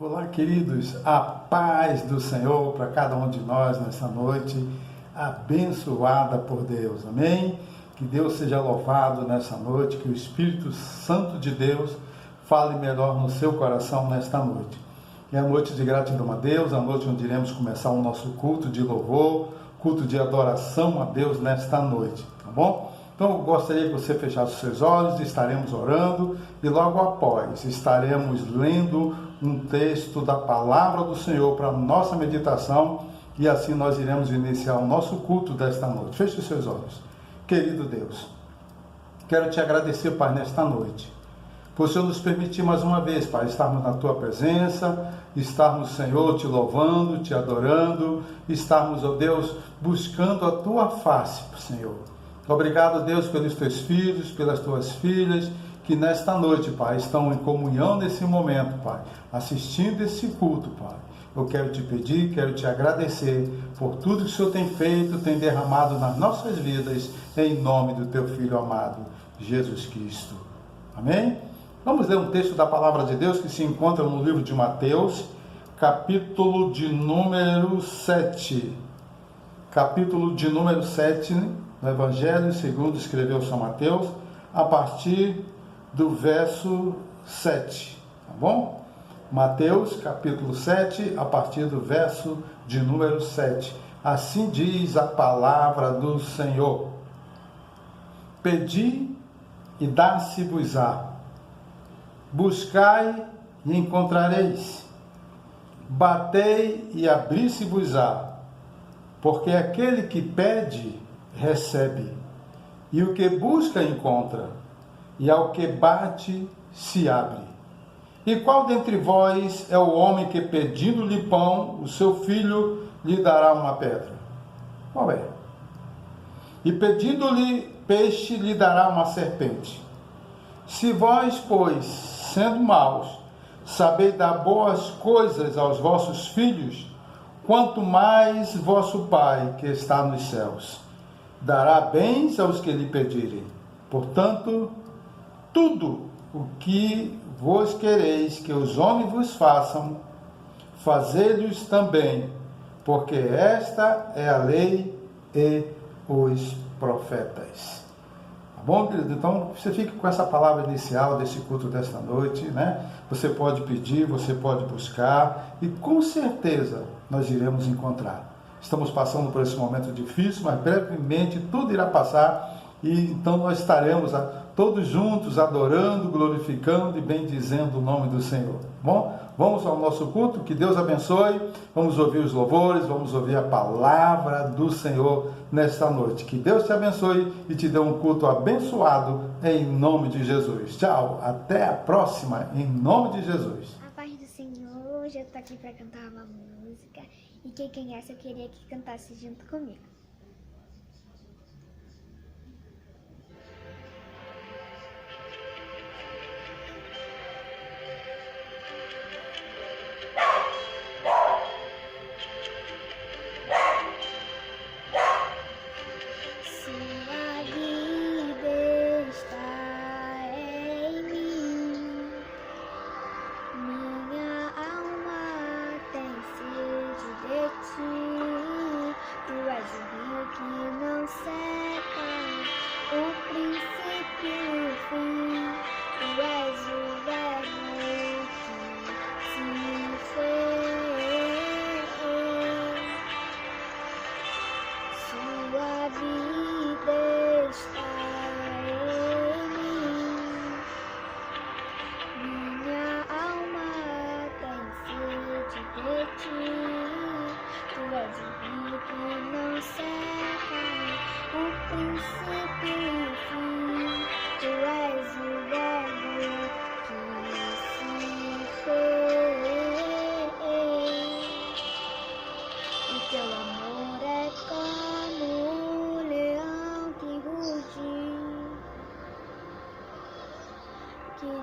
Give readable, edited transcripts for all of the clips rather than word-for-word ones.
Olá, queridos, a paz do Senhor para cada um de nós nessa noite, abençoada por Deus, amém? Que Deus seja louvado nessa noite, que o Espírito Santo de Deus fale melhor no seu coração nesta noite. É a noite de gratidão a Deus, a noite onde iremos começar o nosso culto de louvor, culto de adoração a Deus nesta noite, tá bom? Então eu gostaria que você fechasse os seus olhos, estaremos orando e logo após estaremos lendo um texto da palavra do Senhor para a nossa meditação e assim nós iremos iniciar o nosso culto desta noite. Feche os seus olhos. Querido Deus, quero te agradecer, Pai, nesta noite, por o Senhor nos permitir mais uma vez, Pai, estarmos na Tua presença, estarmos, Senhor, te louvando, te adorando, estarmos, ó Deus, buscando a Tua face, Senhor. Obrigado, Deus, pelos Teus filhos, pelas Tuas filhas, que nesta noite, Pai, estão em comunhão nesse momento, Pai, assistindo esse culto, Pai. Eu quero te pedir, quero te agradecer por tudo que o Senhor tem feito, tem derramado nas nossas vidas, em nome do Teu Filho amado, Jesus Cristo. Amém? Vamos ler um texto da Palavra de Deus que se encontra no livro de Mateus, capítulo de número 7. Capítulo de número 7, no Evangelho segundo escreveu São Mateus, a partir do verso 7, tá bom? Mateus, capítulo 7, a partir do verso de número 7. Assim diz a palavra do Senhor: Pedi e dá-se-vos-á, buscai e encontrareis, batei e abri-se-vos-á, porque aquele que pede, recebe, e o que busca, encontra, e ao que bate, se abre. E qual dentre vós é o homem que, pedindo-lhe pão, o seu filho lhe dará uma pedra? Qual é? E pedindo-lhe peixe, lhe dará uma serpente? Se vós, pois, sendo maus, sabeis dar boas coisas aos vossos filhos, quanto mais vosso Pai, que está nos céus, dará bens aos que lhe pedirem. Portanto, tudo o que vos quereis que os homens vos façam, fazei-lhes também, porque esta é a lei e os profetas. Tá bom, querido? Então, você fica com essa palavra inicial desse culto desta noite, né? Você pode pedir, você pode buscar, e com certeza nós iremos encontrar. Estamos passando por esse momento difícil, mas brevemente tudo irá passar, e então nós estaremos todos juntos adorando, glorificando e bendizendo o nome do Senhor. Bom, vamos ao nosso culto, que Deus abençoe, vamos ouvir os louvores, vamos ouvir a palavra do Senhor nesta noite. Que Deus te abençoe e te dê um culto abençoado em nome de Jesus. Tchau, até a próxima, em nome de Jesus. A paz do Senhor, hoje eu estou aqui para cantar uma música e quem conhece eu queria que cantasse junto comigo.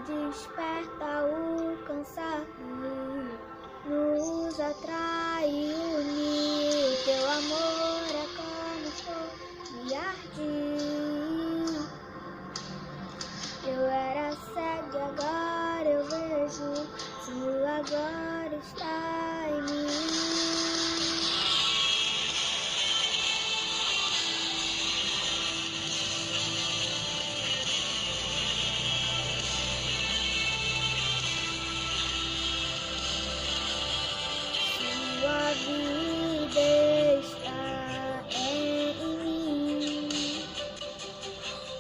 Desperta o cansado, nos atrai e une. Teu amor é como fogo e arde. Eu era cego e agora eu vejo, sua glória vida está em mim.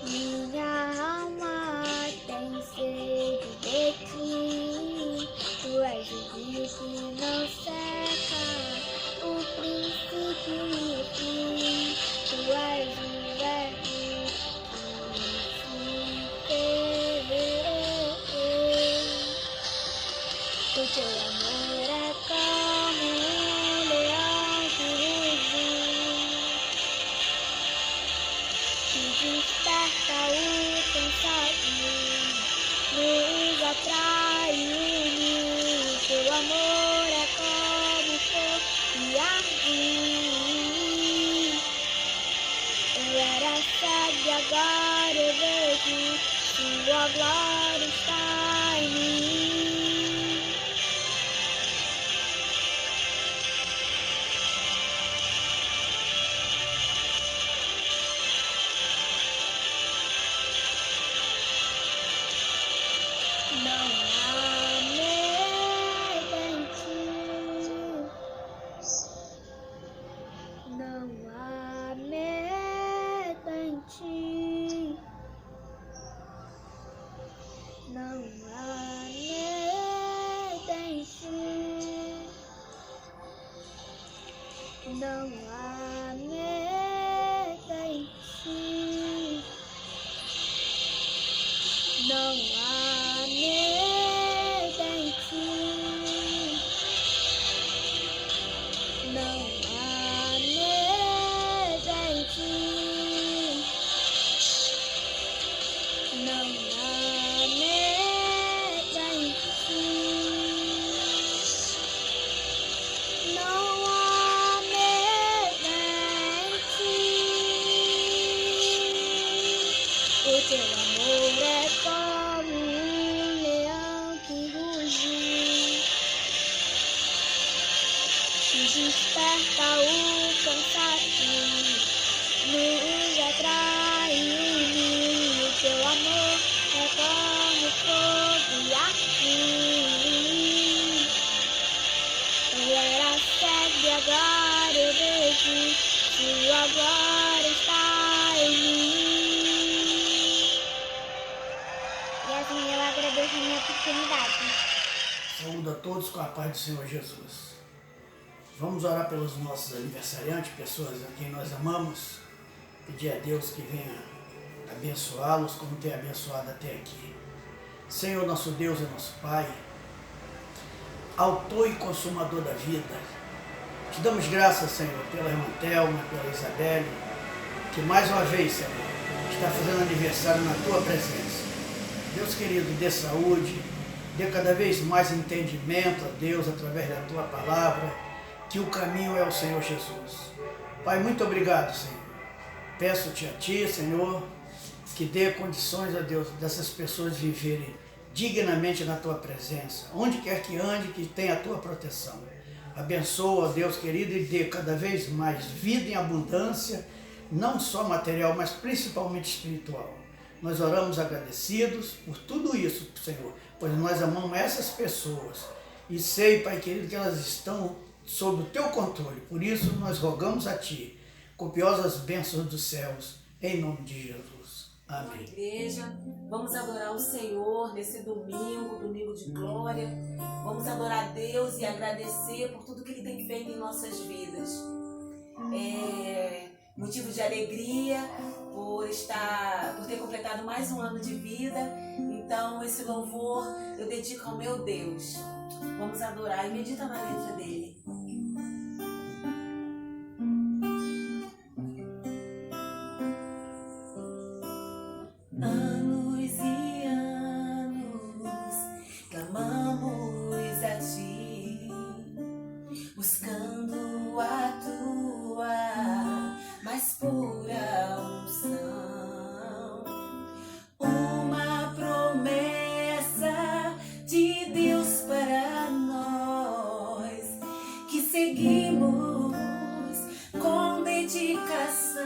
Minha alma tem sede de ti. Tu és o rio que não seca, o princípio e o fim. Tu és o verbo que se fez. O teu amor é como um leão que ruge, que desperta o cansado, nos atrai e une. Teu amor é como fogo que arde. Eu era cego e agora eu vejo, tua glória está em mim. Não há medo em ti. Não há medo em ti. Não há medo em ti. Não há medo em ti. Não há medo em ti. Não há medo em ti. Não há medo em ti. Não há medo em ti. O teu amor é como um leão que ruge, que desperta o cansaço, nos atrai e une. O teu amor é como fogo e arde. Eu era cego e agora eu vejo, tua glória está em mim. E assim eu agradeço a minha oportunidade. Saúde a todos com a paz do Senhor Jesus. Vamos orar pelos nossos aniversariantes, pessoas a quem nós amamos. Pedir a Deus que venha abençoá-los como tem abençoado até aqui. Senhor, nosso Deus e nosso Pai, autor e consumador da vida, te damos graças, Senhor, pela irmã Thelma, pela Isabelle, que mais uma vez, Senhor, está fazendo aniversário na Tua presença. Deus querido, dê saúde, dê cada vez mais entendimento a Deus através da Tua palavra, que o caminho é o Senhor Jesus. Pai, muito obrigado, Senhor. Peço-te a Ti, Senhor, que dê condições, a Deus, dessas pessoas viverem dignamente na Tua presença, onde quer que ande, que tenha a Tua proteção. Abençoa, Deus querido, e dê cada vez mais vida em abundância, não só material, mas principalmente espiritual. Nós oramos agradecidos por tudo isso, Senhor, pois nós amamos essas pessoas e sei, Pai querido, que elas estão sob o Teu controle. Por isso nós rogamos a Ti copiosas bênçãos dos céus, em nome de Jesus. Amém. Igreja, vamos adorar o Senhor nesse domingo, domingo de glória. Vamos adorar a Deus e agradecer por tudo que Ele tem feito em nossas vidas. Motivo de alegria por ter completado mais um ano de vida. Então esse louvor eu dedico ao meu Deus. Vamos adorar e medita na letra dele. Anos e anos clamamos a Ti, buscando a Tua mais pura unção. Uma promessa de Deus para nós, que seguimos com dedicação.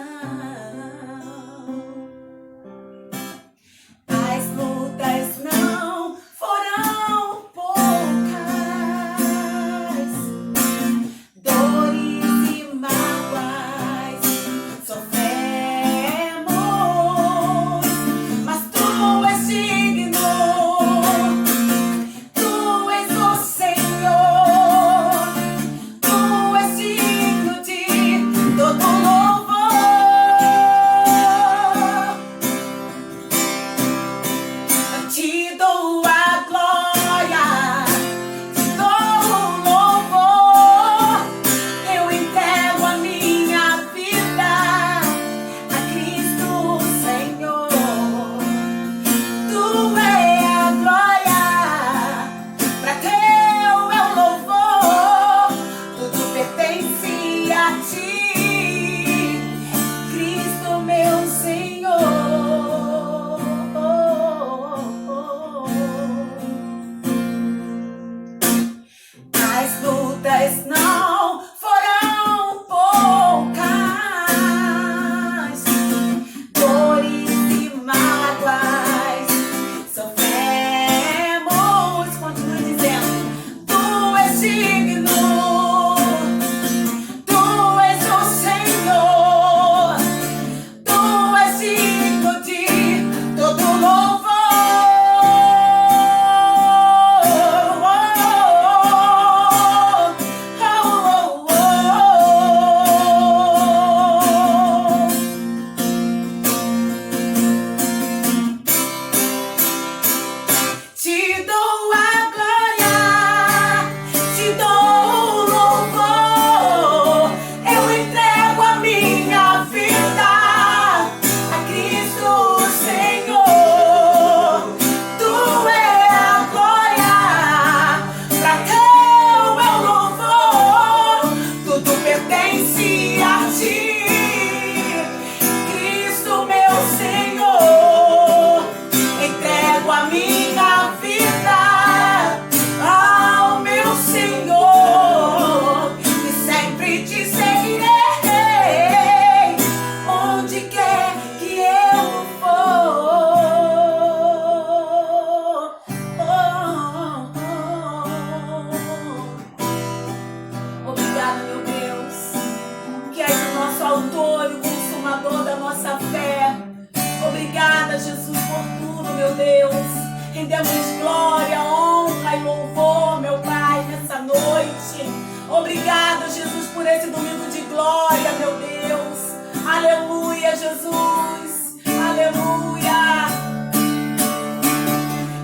rendemos glória, honra e louvor, meu Pai, nessa noite. Obrigado, Jesus, por esse domingo de glória, meu Deus. Aleluia, Jesus. Aleluia.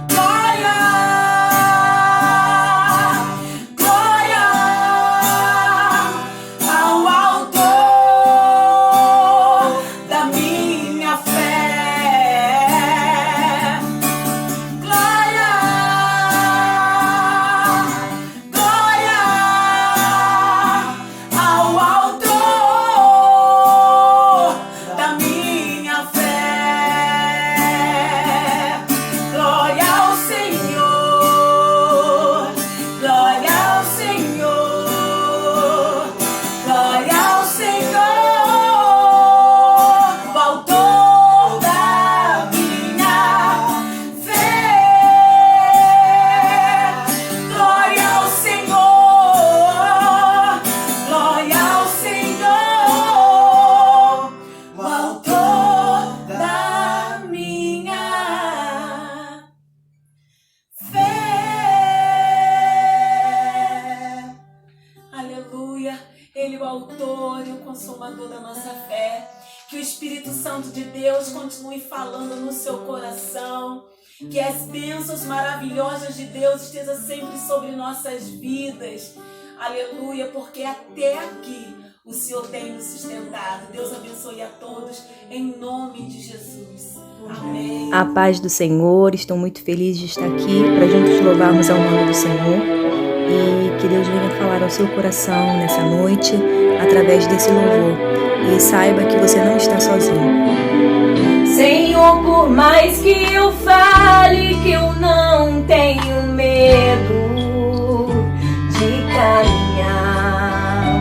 Glória. Glória ao autor da minha fé. Glória. Glória ao autor da minha fé. Glória ao Senhor. Glória ao Senhor. Glória ao Senhor, o autor da minha fé. Glória ao Senhor. Glória ao Senhor, o autor da minha fé. Aleluia. Ele é o autor e o consumador da nossa fé. Que o Espírito Santo de Deus continue falando no seu coração. Que as bênçãos maravilhosas de Deus estejam sempre sobre nossas vidas. Aleluia, porque até aqui o Senhor tem nos sustentado. Deus abençoe a todos, em nome de Jesus. Amém. A paz do Senhor, estou muito feliz de estar aqui para juntos louvarmos ao nome do Senhor e que Deus venha falar ao seu coração nessa noite através desse louvor e saiba que você não está sozinho. Senhor, por mais que eu fale que eu não tenho medo de caminhar,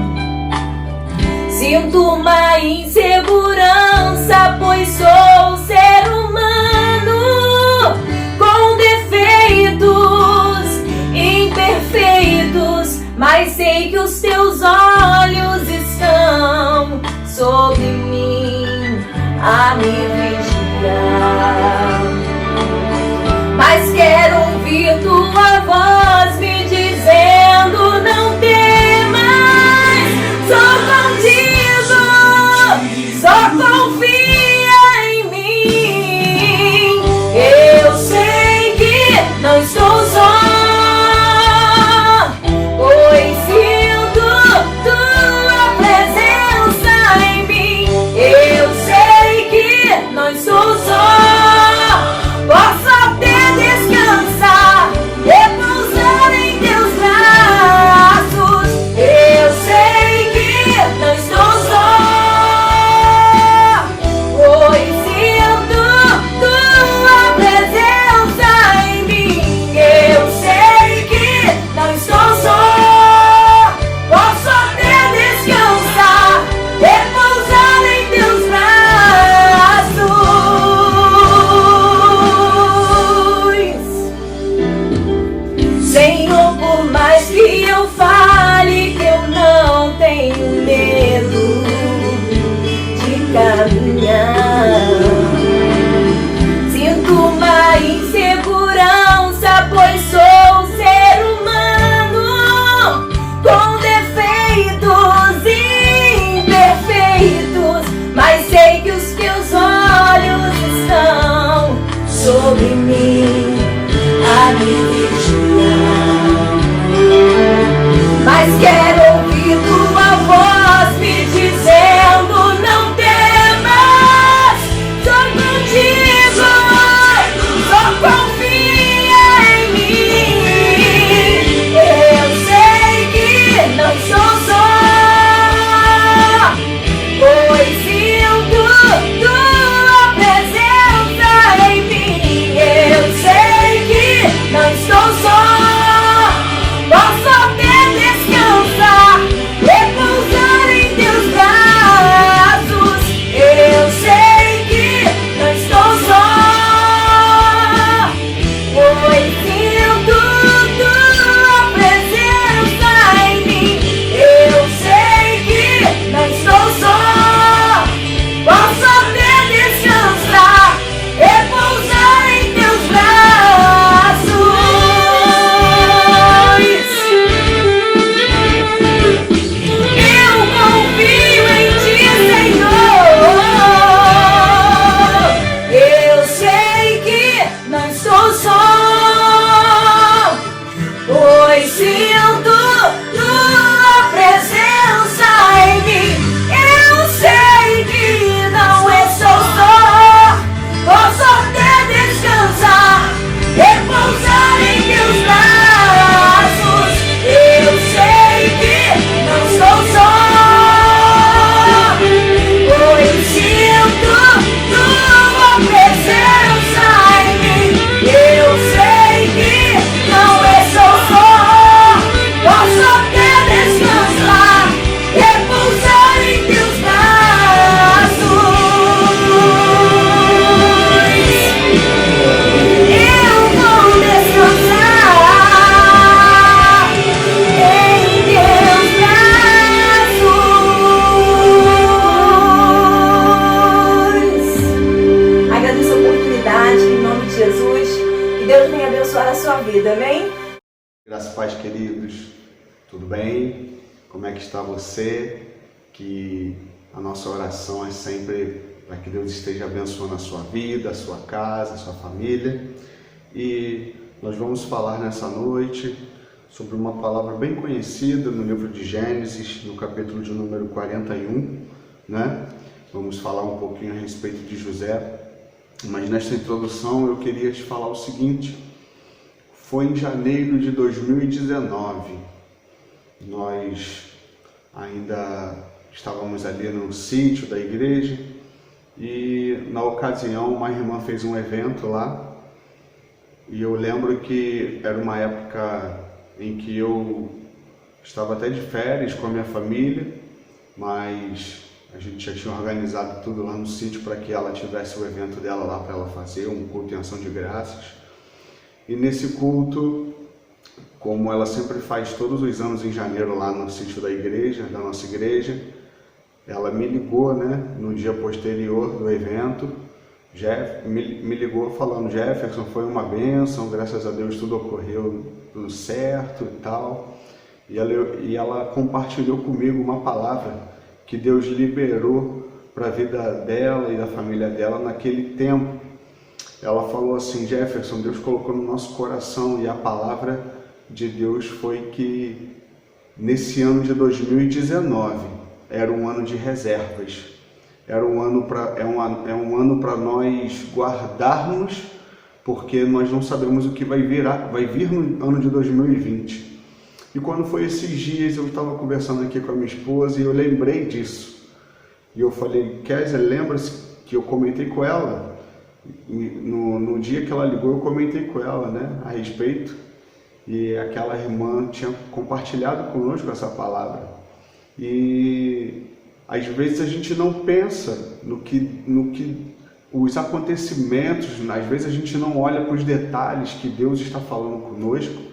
sinto uma insegurança, pois sou ser humano com defeitos imperfeitos, mas sei que os teus olhos estão sobre mim a me vigiar. Mas quero ouvir tua voz me dizendo: não temas, só contigo, só confia em mim. Eu sei que não estou só, pois sinto tua presença em mim. Eu sei que não estou só, posso até descansar, repousar em teus braços. Eu sei que não estou só, pois sinto tua presença em mim. Eu sei que não estou só, posso até descansar, repousar em teus braços. Senhor, por mais que eu fale que eu não tenho medo de caminhar, sinto uma insegurança, pois sou ser humano com defeitos imperfeitos, mas sei que os teus olhos estão sobre mim a me vigiar. Mas quero ouvir tua voz me dizendo: não temas, só contigo, só confia em mim. Eu sei que não sou só, pois sinto tua presença em mim. Eu sei que não abençoar a sua vida, amém? Graças e paz, queridos. Tudo bem? Como é que está você? Que a nossa oração é sempre para que Deus esteja abençoando a sua vida, a sua casa, a sua família. E nós vamos falar nessa noite sobre uma palavra bem conhecida no livro de Gênesis, no capítulo de número 41, né? Vamos falar um pouquinho a respeito de José, mas nesta introdução eu queria te falar o seguinte: foi em janeiro de 2019, nós ainda estávamos ali no sítio da igreja e na ocasião uma irmã fez um evento lá e eu lembro que era uma época em que eu estava até de férias com a minha família, mas a gente já tinha organizado tudo lá no sítio para que ela tivesse o evento dela lá para ela fazer, um culto em ação de graças. E nesse culto, como ela sempre faz todos os anos em janeiro lá no sítio da igreja, da nossa igreja, ela me ligou, né, no dia posterior do evento, me ligou falando: Jefferson, foi uma bênção, graças a Deus tudo ocorreu tudo certo e tal. E ela compartilhou comigo uma palavra que Deus liberou para a vida dela e da família dela naquele tempo. Ela falou assim: Jefferson, Deus colocou no nosso coração, e a palavra de Deus foi que nesse ano de 2019 era um ano de reservas, era um ano para nós guardarmos, porque nós não sabemos o que vai vir no ano de 2020. E quando foi esses dias, eu estava conversando aqui com a minha esposa e eu lembrei disso. E eu falei: Kézia, lembra-se que eu comentei com ela? No dia que ela ligou, eu comentei com ela, né, a respeito. E aquela irmã tinha compartilhado conosco essa palavra. E às vezes a gente não pensa no que os acontecimentos, às vezes a gente não olha para os detalhes que Deus está falando conosco.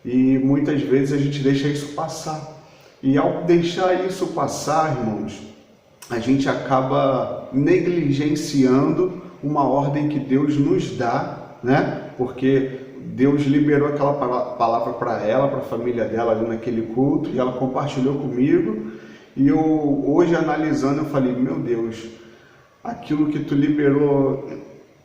E muitas vezes a gente deixa isso passar. E ao deixar isso passar, irmãos, a gente acaba negligenciando uma ordem que Deus nos dá, né? Porque Deus liberou aquela palavra para ela, para a família dela ali naquele culto, e ela compartilhou comigo. E eu, hoje analisando, eu falei: meu Deus, aquilo que tu liberou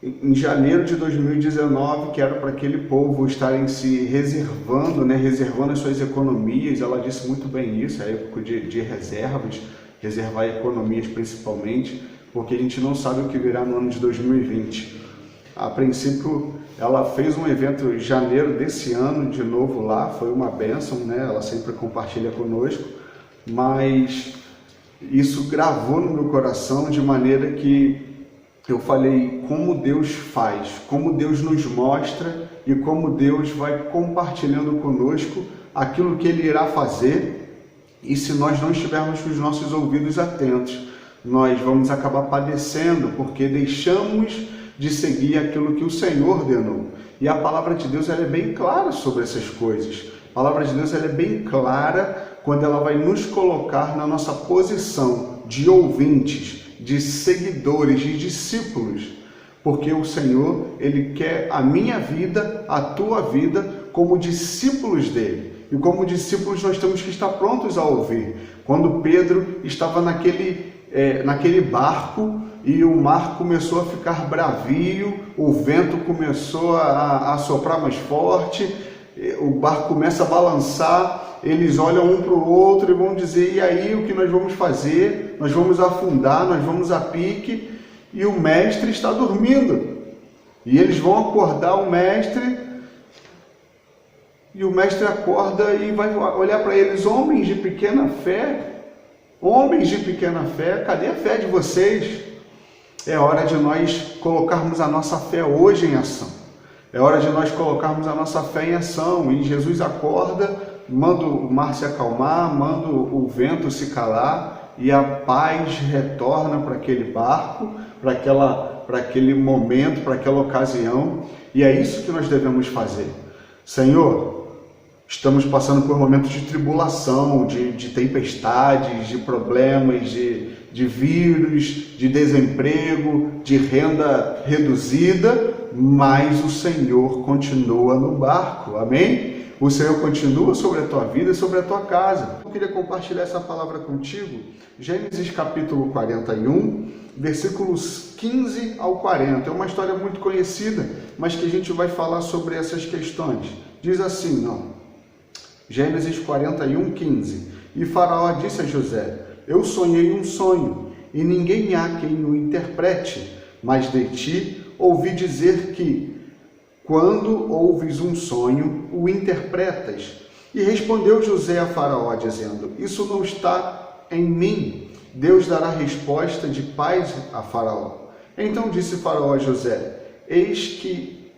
em janeiro de 2019, que era para aquele povo estarem se reservando, né, reservando as suas economias. Ela disse muito bem isso, a época de reservas, reservar economias principalmente, porque a gente não sabe o que virá no ano de 2020. A princípio, ela fez um evento em janeiro desse ano, de novo lá, foi uma bênção, né? Ela sempre compartilha conosco, mas isso gravou no meu coração de maneira que eu falei como Deus faz, como Deus nos mostra e como Deus vai compartilhando conosco aquilo que Ele irá fazer. E se nós não estivermos com os nossos ouvidos atentos, nós vamos acabar padecendo, porque deixamos de seguir aquilo que o Senhor ordenou. E a palavra de Deus, ela é bem clara sobre essas coisas. A palavra de Deus, ela é bem clara quando ela vai nos colocar na nossa posição de ouvintes, de seguidores, de discípulos, porque o Senhor, Ele quer a minha vida, a tua vida, como discípulos dele. E como discípulos nós temos que estar prontos a ouvir. Quando Pedro estava naquele barco e o mar começou a ficar bravio, o vento começou a soprar mais forte, o barco começa a balançar, eles olham um para o outro e vão dizer: e aí, o que nós vamos fazer? Nós vamos afundar, nós vamos a pique, e o mestre está dormindo. E eles vão acordar o mestre, e o mestre acorda e vai olhar para eles: homens de pequena fé, cadê a fé de vocês? É hora de nós colocarmos a nossa fé hoje em ação. É hora de nós colocarmos a nossa fé em ação. E Jesus acorda, manda o mar se acalmar, manda o vento se calar, e a paz retorna para aquele barco, para aquele momento, para aquela ocasião. E é isso que nós devemos fazer. Senhor, estamos passando por momentos de tribulação, de tempestades, de problemas, de vírus, de desemprego, de renda reduzida, mas o Senhor continua no barco, amém? O Senhor continua sobre a tua vida e sobre a tua casa. Eu queria compartilhar essa palavra contigo, Gênesis capítulo 41, versículos 15 ao 40. É uma história muito conhecida, mas que a gente vai falar sobre essas questões. Diz assim, ó, Gênesis 41, 15. E Faraó disse a José: eu sonhei um sonho, e ninguém há quem o interprete, mas de ti ouvi dizer que, quando ouves um sonho, o interpretas. E respondeu José a Faraó, dizendo: isso não está em mim. Deus dará resposta de paz a Faraó. Então disse Faraó a José: eis que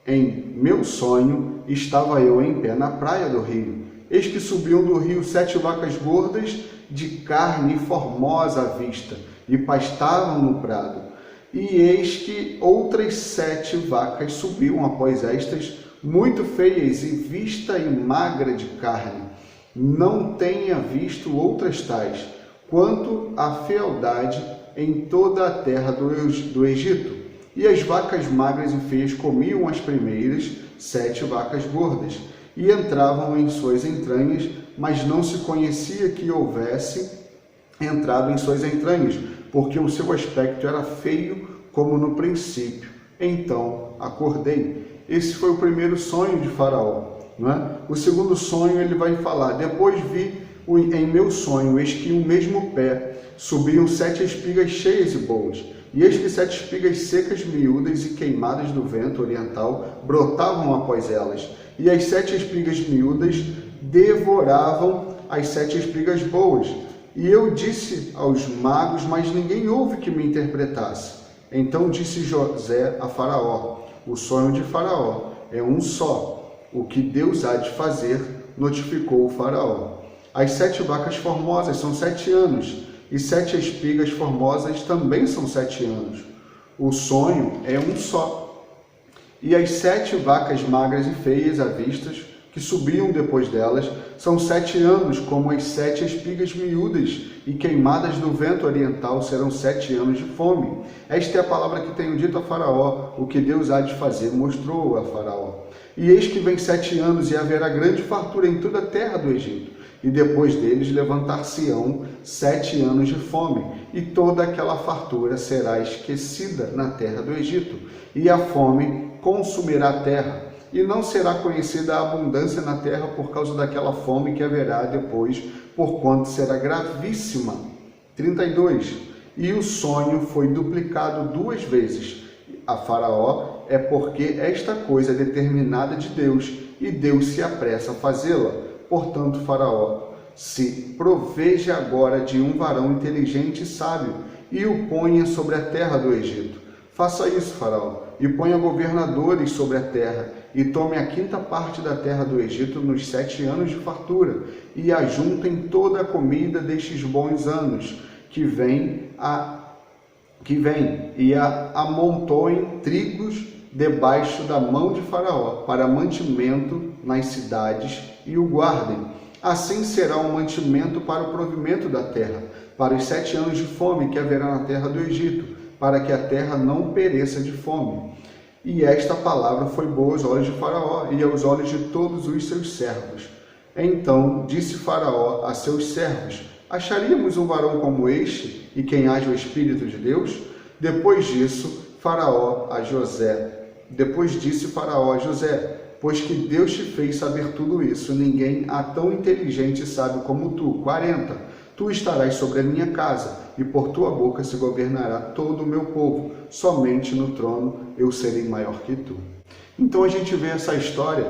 em meu sonho estava eu em pé na praia do rio. Eis que subiam do rio 7 vacas gordas de carne formosa à vista, e pastavam no prado. E eis que outras 7 vacas subiam após estas, muito feias e vista e magra de carne. Não tenha visto outras tais, quanto à fealdade em toda a terra do Egito. E as vacas magras e feias comiam as primeiras 7 vacas gordas, e entravam em suas entranhas, mas não se conhecia que houvesse entrado em suas entranhas, porque o seu aspecto era feio como no princípio. Então acordei. Esse foi o primeiro sonho de Faraó, não é? O segundo sonho ele vai falar: depois vi em meu sonho, eis que em um mesmo pé subiam 7 espigas cheias e boas, e eis que 7 espigas secas, miúdas e queimadas do vento oriental brotavam após elas, e as 7 espigas miúdas devoravam as 7 espigas boas. E eu disse aos magos, mas ninguém houve que me interpretasse. Então disse José a Faraó: o sonho de Faraó é um só. O que Deus há de fazer, notificou o Faraó. As 7 vacas formosas são 7 anos, e 7 espigas formosas também são 7 anos. O sonho é um só. E as 7 vacas magras e feias à vista, que subiam depois delas, são 7 anos, como as 7 espigas miúdas e queimadas do vento oriental serão 7 anos de fome. Esta é a palavra que tenho dito a Faraó: o que Deus há de fazer, mostrou a Faraó. E eis que vem 7 anos, e haverá grande fartura em toda a terra do Egito. E depois deles levantar-se-ão 7 anos de fome, e toda aquela fartura será esquecida na terra do Egito, e a fome consumirá a terra, e não será conhecida a abundância na terra por causa daquela fome que haverá depois, porquanto será gravíssima. 32. E o sonho foi duplicado 2 vezes a Faraó, é porque esta coisa é determinada de Deus, e Deus se apressa a fazê-la. Portanto, Faraó, se proveja agora de um varão inteligente e sábio, e o ponha sobre a terra do Egito. Faça isso, Faraó, e ponha governadores sobre a terra, e tome a 5ª parte da terra do Egito nos 7 anos de fartura, e ajuntem toda a comida destes bons anos que vem, e amontoem trigos debaixo da mão de Faraó, para mantimento nas cidades, e o guardem. Assim será um mantimento para o provimento da terra, para os 7 anos de fome que haverá na terra do Egito, para que a terra não pereça de fome. E esta palavra foi boa aos olhos de Faraó e aos olhos de todos os seus servos. Então disse Faraó a seus servos: acharíamos um varão como este, e quem haja o Espírito de Deus? Depois disse Faraó a José: pois que Deus te fez saber tudo isso, ninguém há tão inteligente e sábio como tu. 40. Tu estarás sobre a minha casa, e por tua boca se governará todo o meu povo. Somente no trono eu serei maior que tu. Então a gente vê essa história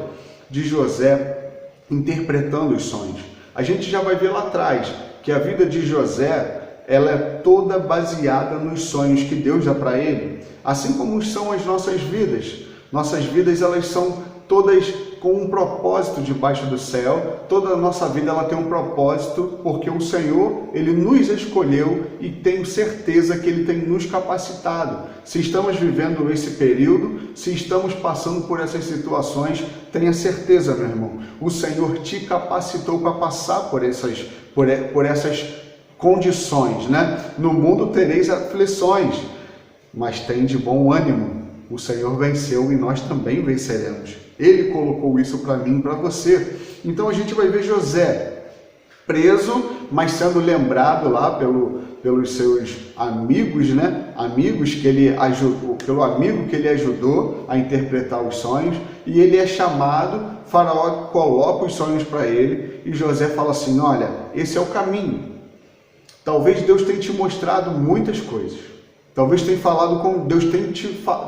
de José interpretando os sonhos. A gente já vai ver lá atrás que a vida de José, ela é toda baseada nos sonhos que Deus dá para ele, assim como são as nossas vidas. Nossas vidas, elas são todas com um propósito debaixo do céu. Toda a nossa vida ela tem um propósito, porque o Senhor, Ele nos escolheu, e tenho certeza que Ele tem nos capacitado. Se estamos vivendo esse período, se estamos passando por essas situações, tenha certeza, meu irmão, o Senhor te capacitou para passar por essas condições, né? No mundo tereis aflições, mas tem de bom ânimo. o Senhor venceu e nós também venceremos. Ele colocou isso para mim e para você. Então a gente vai ver José preso, mas sendo lembrado lá pelos seus amigos, né? Amigos que ele ajudou, pelo amigo que ele ajudou a interpretar os sonhos, e ele é chamado, Faraó coloca os sonhos para ele, e José fala assim: olha, esse é o caminho. Talvez Deus tenha te mostrado muitas coisas. Talvez Deus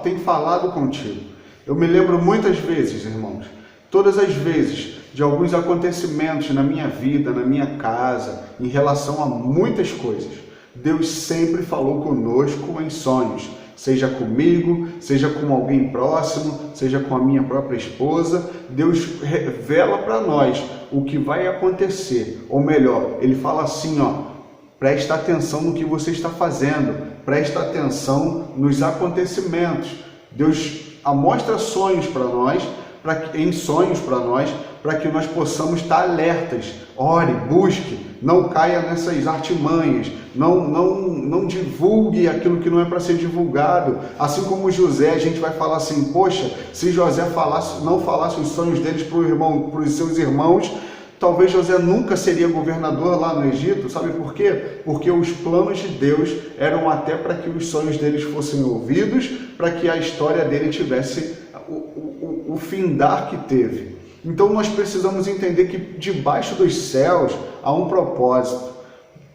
tenha falado contigo. Eu me lembro muitas vezes, irmãos, todas as vezes, de alguns acontecimentos na minha vida, na minha casa, em relação a muitas coisas. Deus sempre falou conosco em sonhos, seja comigo, seja com alguém próximo, seja com a minha própria esposa. Deus revela para nós o que vai acontecer, ou melhor, Ele fala assim, presta atenção no que você está fazendo, presta atenção nos acontecimentos. Deus mostra sonhos para nós, para que nós possamos estar alertas. Ore, busque, não caia nessas artimanhas, não divulgue aquilo que não é para ser divulgado. Assim como José, a gente vai falar assim: poxa, se José não falasse os sonhos deles para os seus irmãos, talvez José nunca seria governador lá no Egito. Sabe por quê? Porque os planos de Deus eram até para que os sonhos deles fossem ouvidos, para que a história dele tivesse o findar que teve. Então nós precisamos entender que debaixo dos céus há um propósito.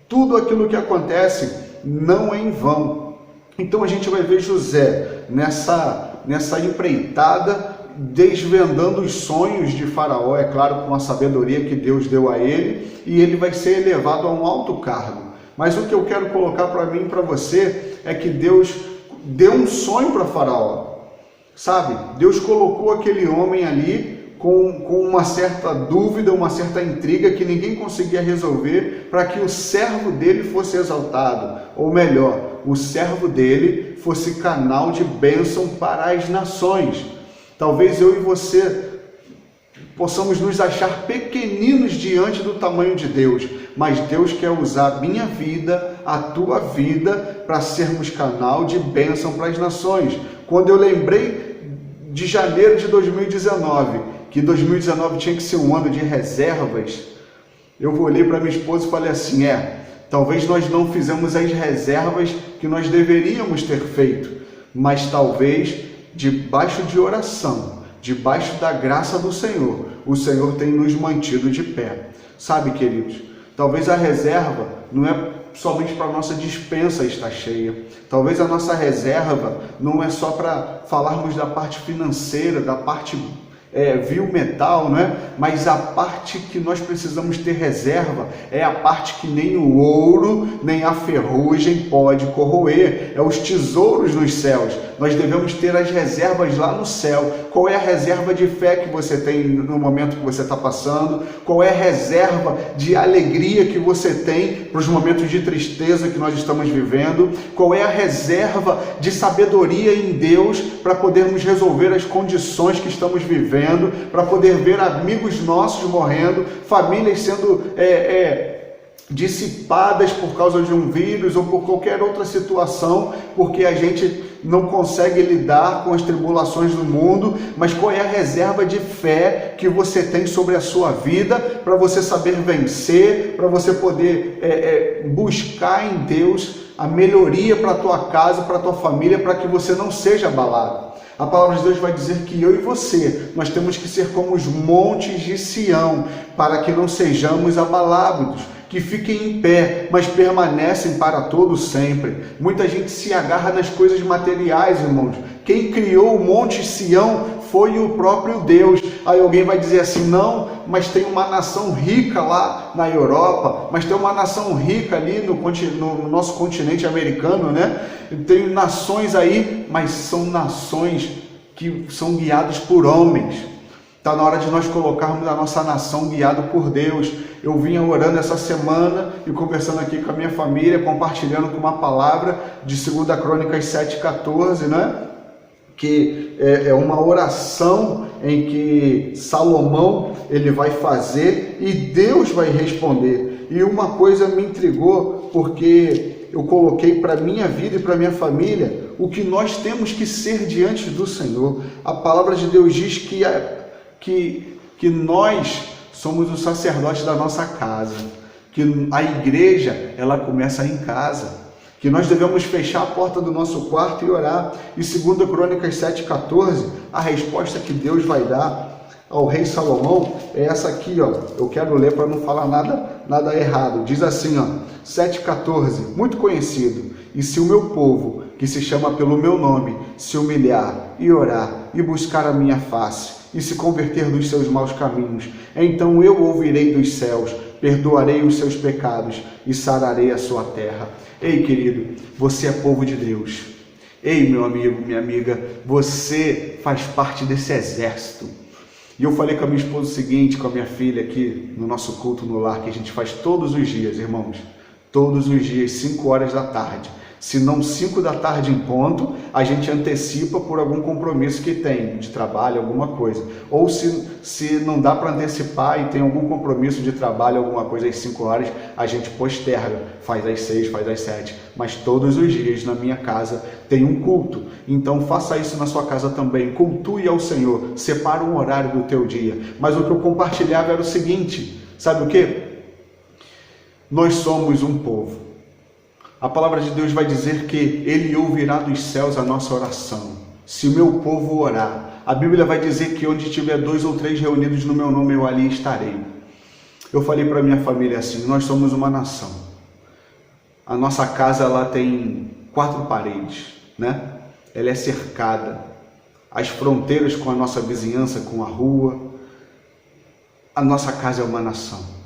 Tudo aquilo que acontece não é em vão. Então a gente vai ver José nessa empreitada, desvendando os sonhos de Faraó, é claro, com a sabedoria que Deus deu a ele, e ele vai ser elevado a um alto cargo. Mas o que eu quero colocar para mim e para você é que Deus deu um sonho para Faraó. Sabe, Deus colocou aquele homem ali com uma certa dúvida, uma certa intriga que ninguém conseguia resolver, para que o servo dele fosse exaltado, ou melhor, o servo dele fosse canal de bênção para as nações. Talvez eu e você possamos nos achar pequeninos diante do tamanho de Deus, mas Deus quer usar a minha vida, a tua vida, para sermos canal de bênção para as nações. Quando eu lembrei de janeiro de 2019, que 2019 tinha que ser um ano de reservas, eu olhei para minha esposa e falei assim: talvez nós não fizemos as reservas que nós deveríamos ter feito, mas talvez debaixo de oração, debaixo da graça do Senhor, o Senhor tem nos mantido de pé. Sabe, queridos, talvez a reserva não é somente para a nossa despensa estar cheia. Talvez a nossa reserva não é só para falarmos da parte financeira, da parte metal, né? Mas a parte que nós precisamos ter reserva é a parte que nem o ouro, nem a ferrugem pode corroer. É os tesouros nos céus. Nós devemos ter as reservas lá no céu. Qual é a reserva de fé que você tem no momento que você está passando? Qual é a reserva de alegria que você tem para os momentos de tristeza que nós estamos vivendo? Qual é a reserva de sabedoria em Deus para podermos resolver as condições que estamos vivendo, para poder ver amigos nossos morrendo, famílias sendo dissipadas por causa de um vírus ou por qualquer outra situação, porque a gente não consegue lidar com as tribulações do mundo? Mas qual é a reserva de fé que você tem sobre a sua vida, para você saber vencer, para você poder buscar em Deus a melhoria para a tua casa, para a tua família, para que você não seja abalado? A palavra de Deus vai dizer que eu e você, nós temos que ser como os montes de Sião, para que não sejamos abalados, que fiquem em pé, mas permanecem para todo sempre. Muita gente se agarra nas coisas materiais, irmãos. Quem criou o monte Sião foi o próprio Deus. Aí alguém vai dizer assim: não, mas tem uma nação rica lá na Europa, mas tem uma nação rica ali no nosso continente americano, né? Tem nações aí, mas são nações que são guiadas por homens. Está na hora de nós colocarmos a nossa nação guiada por Deus. Eu vinha orando essa semana e conversando aqui com a minha família, compartilhando com uma palavra de 2 Crônicas 7,14, né? Que é uma oração em que Salomão ele vai fazer e Deus vai responder. E uma coisa me intrigou, porque eu coloquei para a minha vida e para a minha família o que nós temos que ser diante do Senhor. A palavra de Deus diz que nós somos os sacerdotes da nossa casa, que a igreja, ela começa em casa, que nós devemos fechar a porta do nosso quarto e orar. E 2 Crônicas 7,14, a resposta que Deus vai dar ao rei Salomão é essa aqui, ó. Eu quero ler para não falar nada errado. Diz assim, ó, 7,14, muito conhecido: e se o meu povo, que se chama pelo meu nome, se humilhar e orar e buscar a minha face e se converter dos seus maus caminhos, então eu ouvirei dos céus, perdoarei os seus pecados e sararei a sua terra. Ei, querido, você é povo de Deus. Ei, meu amigo, minha amiga, você faz parte desse exército. E eu falei com a minha esposa o seguinte, com a minha filha aqui no nosso culto no lar, que a gente faz todos os dias, irmãos, todos os dias, 5 horas da tarde. Se não 5 da tarde em ponto, a gente antecipa por algum compromisso que tem, de trabalho, alguma coisa. Ou se não dá para antecipar e tem algum compromisso de trabalho, alguma coisa às 5 horas, a gente posterga, faz às 6, faz às 7. Mas todos os dias na minha casa tem um culto. Então faça isso na sua casa também, cultue ao Senhor, separa um horário do teu dia. Mas o que eu compartilhava era o seguinte, sabe o que? Nós somos um povo. A palavra de Deus vai dizer que Ele ouvirá dos céus a nossa oração, se o meu povo orar. A Bíblia vai dizer que onde tiver 2 ou 3 reunidos no meu nome, eu ali estarei. Eu falei para minha família assim, nós somos uma nação. A nossa casa, ela tem 4 paredes, né? Ela é cercada. As fronteiras com a nossa vizinhança, com a rua. A nossa casa é uma nação.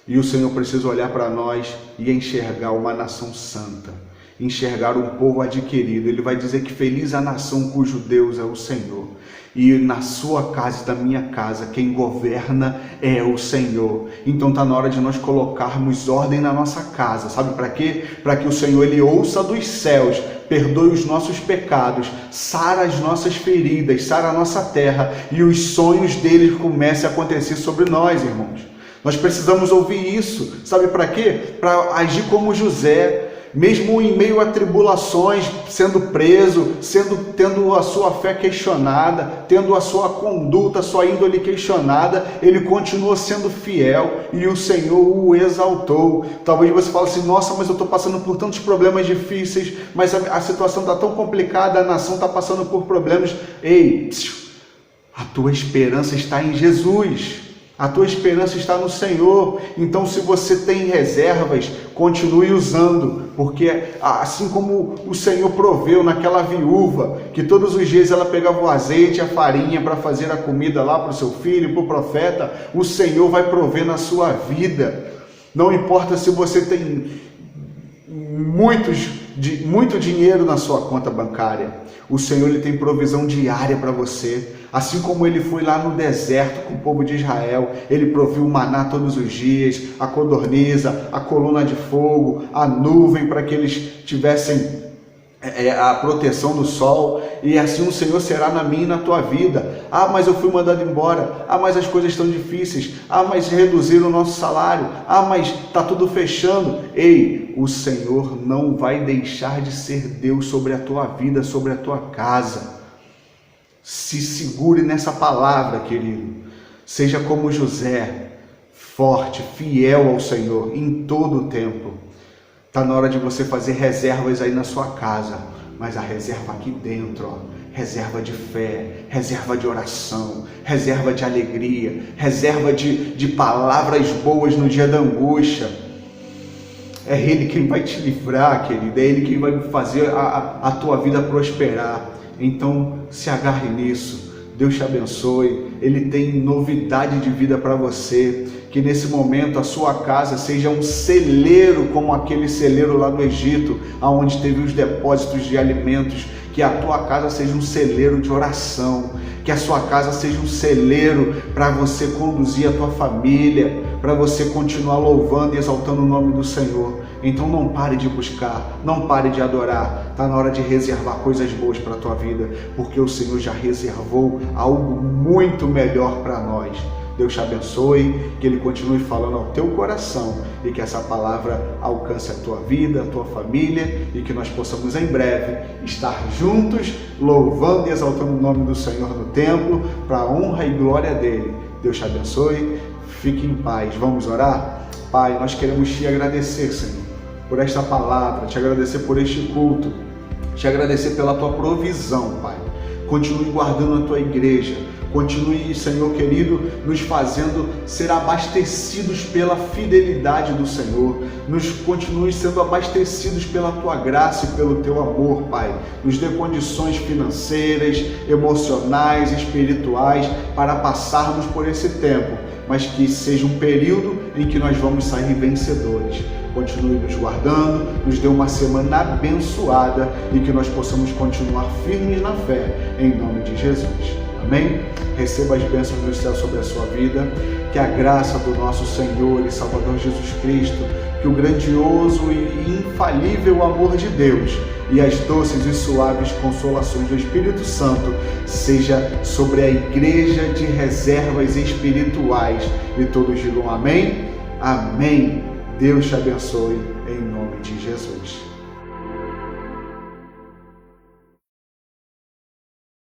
E o Senhor precisa olhar para nós e enxergar uma nação santa, enxergar um povo adquirido. Ele vai dizer que feliz a nação cujo Deus é o Senhor. E na sua casa e na minha casa, quem governa é o Senhor. Então está na hora de nós colocarmos ordem na nossa casa. Sabe para quê? Para que o Senhor, Ele ouça dos céus, perdoe os nossos pecados, sara as nossas feridas, sara a nossa terra e os sonhos dele comecem a acontecer sobre nós, irmãos. Nós precisamos ouvir isso, sabe para quê? Para agir como José, mesmo em meio a tribulações, sendo preso, tendo a sua fé questionada, tendo a sua conduta, a sua índole questionada, ele continuou sendo fiel e o Senhor o exaltou. Talvez você fale assim, nossa, mas eu estou passando por tantos problemas difíceis, mas a situação está tão complicada, a nação está passando por problemas. Ei, a tua esperança está em Jesus. A tua esperança está no Senhor. Então, se você tem reservas, continue usando, porque assim como o Senhor proveu naquela viúva, que todos os dias ela pegava o azeite e a farinha para fazer a comida lá para o seu filho, para o profeta, o Senhor vai prover na sua vida. Não importa se você tem muito dinheiro na sua conta bancária, o Senhor, Ele tem provisão diária para você. Assim como Ele foi lá no deserto com o povo de Israel, Ele proviu o maná todos os dias, a codorniza, a coluna de fogo, a nuvem para que eles tivessem a proteção do sol, e assim o Senhor será na minha e na tua vida. Ah, mas eu fui mandado embora. Ah, mas as coisas estão difíceis. Ah, mas reduziram o nosso salário. Ah, mas está tudo fechando. Ei, o Senhor não vai deixar de ser Deus sobre a tua vida, sobre a tua casa. Se segure nessa palavra, querido. Seja como José, forte, fiel ao Senhor em todo o tempo. Está na hora de você fazer reservas aí na sua casa, mas a reserva aqui dentro, ó, reserva de fé, reserva de oração, reserva de alegria, reserva de palavras boas no dia da angústia. É Ele quem vai te livrar, querido, é Ele quem vai fazer a tua vida prosperar. Então se agarre nisso. Deus te abençoe. Ele tem novidade de vida para você. Que nesse momento a sua casa seja um celeiro, como aquele celeiro lá do Egito, onde teve os depósitos de alimentos. Que a tua casa seja um celeiro de oração. Que a sua casa seja um celeiro para você conduzir a tua família, para você continuar louvando e exaltando o nome do Senhor. Então não pare de buscar, não pare de adorar. Está na hora de reservar coisas boas para a tua vida, porque o Senhor já reservou algo muito melhor para nós. Deus te abençoe, que Ele continue falando ao teu coração e que essa palavra alcance a tua vida, a tua família e que nós possamos em breve estar juntos, louvando e exaltando o nome do Senhor no templo, para a honra e glória dEle. Deus te abençoe, fique em paz. Vamos orar? Pai, nós queremos te agradecer, Senhor, por esta palavra, te agradecer por este culto, te agradecer pela tua provisão, Pai. Continue guardando a tua igreja, continue, Senhor querido, nos fazendo ser abastecidos pela fidelidade do Senhor, continue sendo abastecidos pela tua graça e pelo teu amor, Pai. Nos dê condições financeiras, emocionais, espirituais para passarmos por esse tempo, mas que seja um período em que nós vamos sair vencedores. Continue nos guardando, nos dê uma semana abençoada e que nós possamos continuar firmes na fé, em nome de Jesus. Amém? Receba as bênçãos do céu sobre a sua vida, que a graça do nosso Senhor e Salvador Jesus Cristo, que o grandioso e infalível amor de Deus e as doces e suaves consolações do Espírito Santo seja sobre a igreja de reservas espirituais. E todos digam amém? Amém. Deus te abençoe em nome de Jesus.